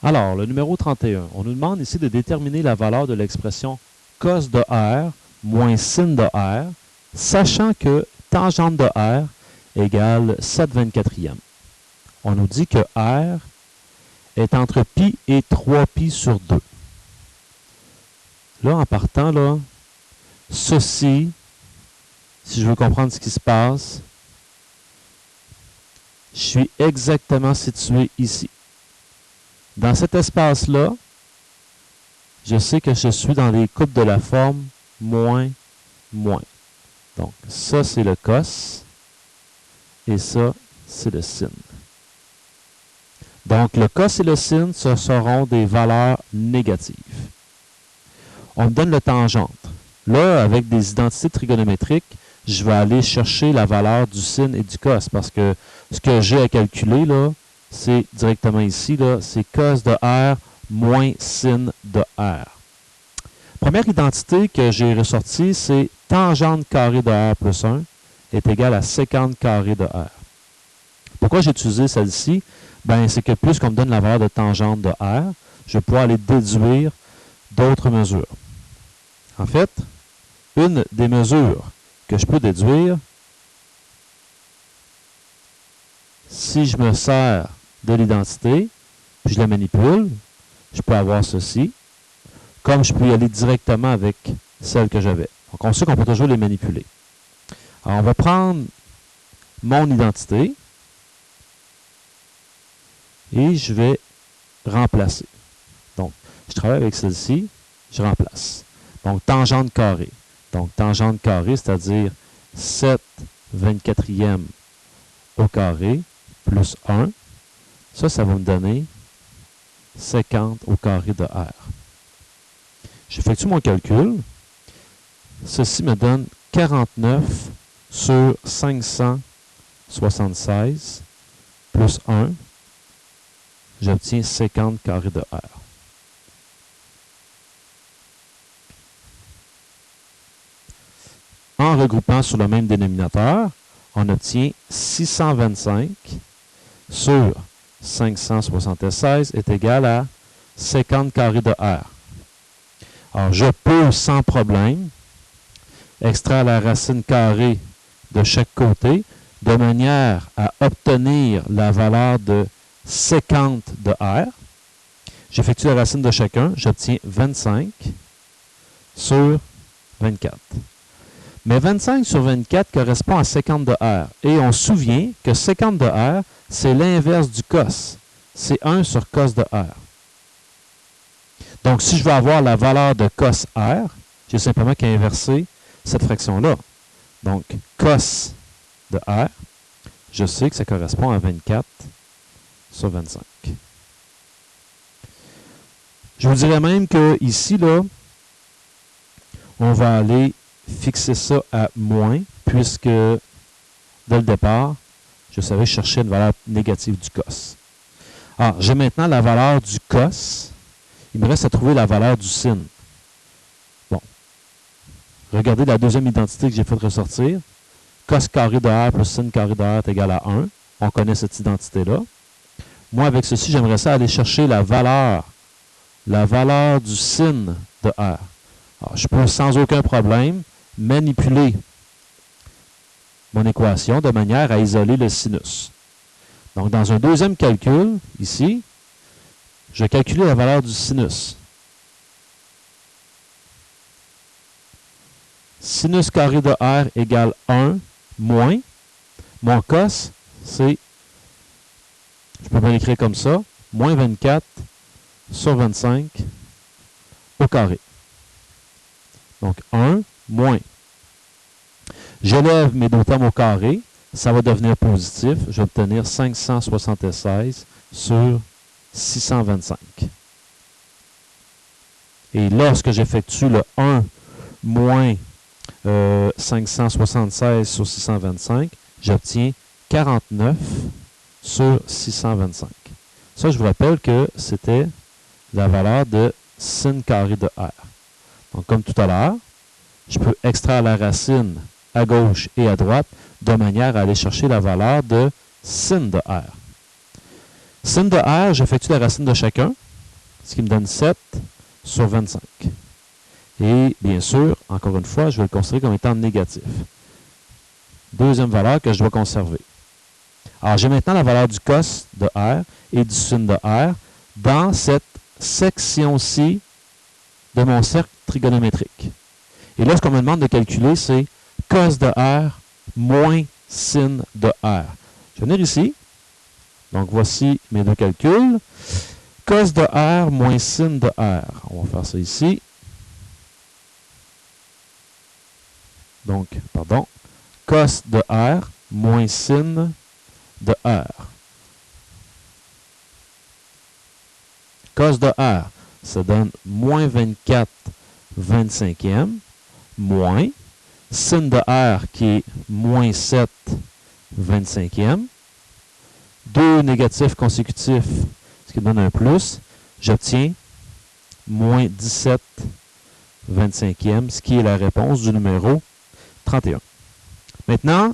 Alors, le numéro 31, on nous demande ici de déterminer la valeur de l'expression cos de R moins sin de R, sachant que tangente de R égale 7/24e. On nous dit que R est entre pi et 3pi sur 2. Là, en partant, là, ceci, si je veux comprendre ce qui se passe, je suis exactement situé ici. Dans cet espace-là, je sais que je suis dans les coupes de la forme moins, moins. Donc, ça, c'est le cos, et ça, c'est le sin. Donc, le cos et le sin, ce seront des valeurs négatives. On me donne le tangente. Là, avec des identités trigonométriques, je vais aller chercher la valeur du sin et du cos, parce que ce que j'ai à calculer, là, c'est directement ici, là, c'est cos de R moins sin de R. Première identité que j'ai ressortie, c'est tangente carrée de R plus 1 est égal à sécante carrée de R. Pourquoi j'ai utilisé celle-ci? Ben, c'est que puisqu'on me donne la valeur de tangente de R, je vais pouvoir aller déduire d'autres mesures. En fait, une des mesures que je peux déduire, si je me sers de l'identité, puis je la manipule, je peux avoir ceci, comme je peux y aller directement avec celle que j'avais. Donc, on sait qu'on peut toujours les manipuler. Alors, on va prendre mon identité et je vais remplacer. Donc, je travaille avec celle-ci, je remplace. Donc, tangente carrée. Donc, tangente carrée, c'est-à-dire 7/24e au carré plus 1. Ça va me donner 50 au carré de R. J'effectue mon calcul. Ceci me donne 49 sur 576 plus 1. J'obtiens 50 carré de R. En regroupant sur le même dénominateur, on obtient 625 sur 576 est égal à 50 carré de R. Alors, je peux sans problème extraire la racine carrée de chaque côté de manière à obtenir la valeur de sécante de R. J'effectue la racine de chacun, j'obtiens 25 sur 24. Mais 25 sur 24 correspond à sécante de R. Et on se souvient que sécante de R, c'est l'inverse du cos. C'est 1 sur cos de R. Donc, si je veux avoir la valeur de cos R, j'ai simplement qu'à inverser cette fraction-là. Donc, cos de R, je sais que ça correspond à 24 sur 25. Je vous dirais même que ici, là, on va aller fixer ça à moins, puisque dès le départ, je savais chercher une valeur négative du cos. Alors, j'ai maintenant la valeur du cos. Il me reste à trouver la valeur du sin. Bon. Regardez la deuxième identité que j'ai fait ressortir. Cos carré de R plus sin carré de R est égal à 1. On connaît cette identité-là. Moi, avec ceci, j'aimerais ça aller chercher la valeur du sin de R. Alors, je peux sans aucun problème manipuler mon équation de manière à isoler le sinus. Donc, dans un deuxième calcul, ici, je vais calculer la valeur du sinus. Sinus carré de R égale 1 moins. Mon cos, c'est, je peux bien l'écrire comme ça, moins 24 sur 25 au carré. Donc, 1 moins. J'élève mes deux termes au carré. Ça va devenir positif. Je vais obtenir 576 sur 625. Et lorsque j'effectue le 1 moins 576 sur 625, j'obtiens 49 sur 625. Ça, je vous rappelle que c'était la valeur de sin carré de R. Donc, comme tout à l'heure, je peux extraire la racine à gauche et à droite de manière à aller chercher la valeur de sin de R. Sin de R, j'effectue la racine de chacun. ce qui me donne 7 sur 25. Et bien sûr, encore une fois, je vais le considérer comme étant négatif. Deuxième valeur que je dois conserver. Alors, j'ai maintenant la valeur du cos de R et du sin de R dans cette section-ci de mon cercle trigonométrique. Et là, ce qu'on me demande de calculer, c'est cos de R moins sin de R. Je vais venir ici. Donc, voici mes deux calculs. Cos de R moins sin de R. On va faire ça ici. Donc, pardon. Cos de R moins sin de R. Cos de R, ça donne moins 24 25e, moins sin de R qui est moins 7 25e. Deux négatifs consécutifs, ce qui donne un plus. J'obtiens moins 17 25e, ce qui est la réponse du numéro 31. Maintenant,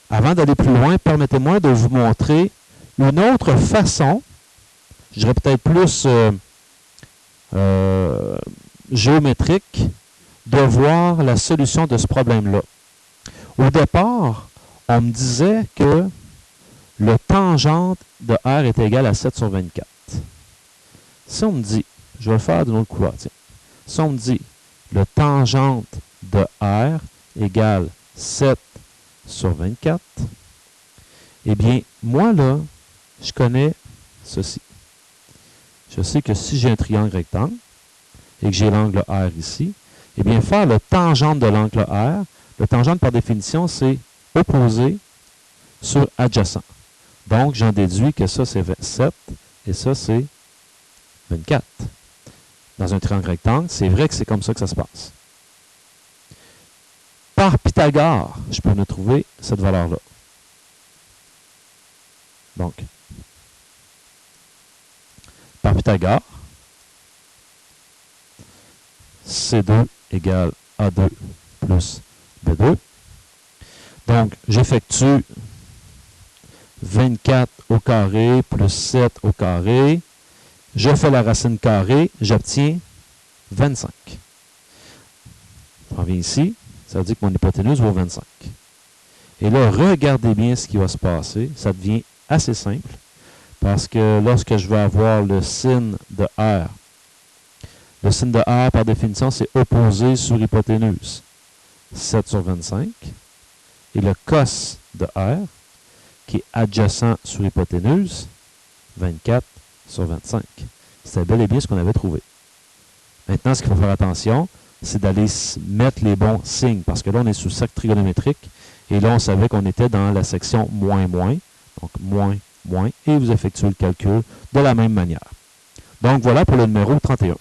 avant d'aller plus loin, permettez-moi de vous montrer une autre façon, je dirais peut-être plus géométrique, de voir la solution de ce problème-là. Au départ, on me disait que le tangente de R est égal à 7 sur 24. Si on me dit, je vais le faire d'une autre couleur, tiens. Si on me dit le tangente de R égale 7 sur 24, eh bien, moi, là, je connais ceci. Je sais que si j'ai un triangle rectangle et que j'ai l'angle R ici, eh bien, faire le tangente de l'angle R, le tangente, par définition, c'est opposé sur adjacent. Donc, j'en déduis que ça, c'est 7 et ça, c'est 24. Dans un triangle rectangle, c'est vrai que c'est comme ça que ça se passe. Par Pythagore, je peux me trouver cette valeur-là. Donc, par Pythagore, C2 égale A2 plus B2. Donc, j'effectue 24 au carré plus 7 au carré. Je fais la racine carrée, j'obtiens 25. Je reviens ici, ça veut dire que mon hypoténuse vaut 25. Et là, regardez bien ce qui va se passer. Ça devient assez simple, parce que lorsque je vais avoir le sin de R, le sin de R, par définition, c'est opposé sur hypoténuse. 7 sur 25. Et le cos de R, qui est adjacent sur hypoténuse, 24 sur 25. C'était bel et bien ce qu'on avait trouvé. Maintenant, ce qu'il faut faire attention, c'est d'aller mettre les bons signes, parce que là, on est sous cercle trigonométrique, et là, on savait qu'on était dans la section moins, moins, donc moins, moins, et vous effectuez le calcul de la même manière. Donc, voilà pour le numéro 31.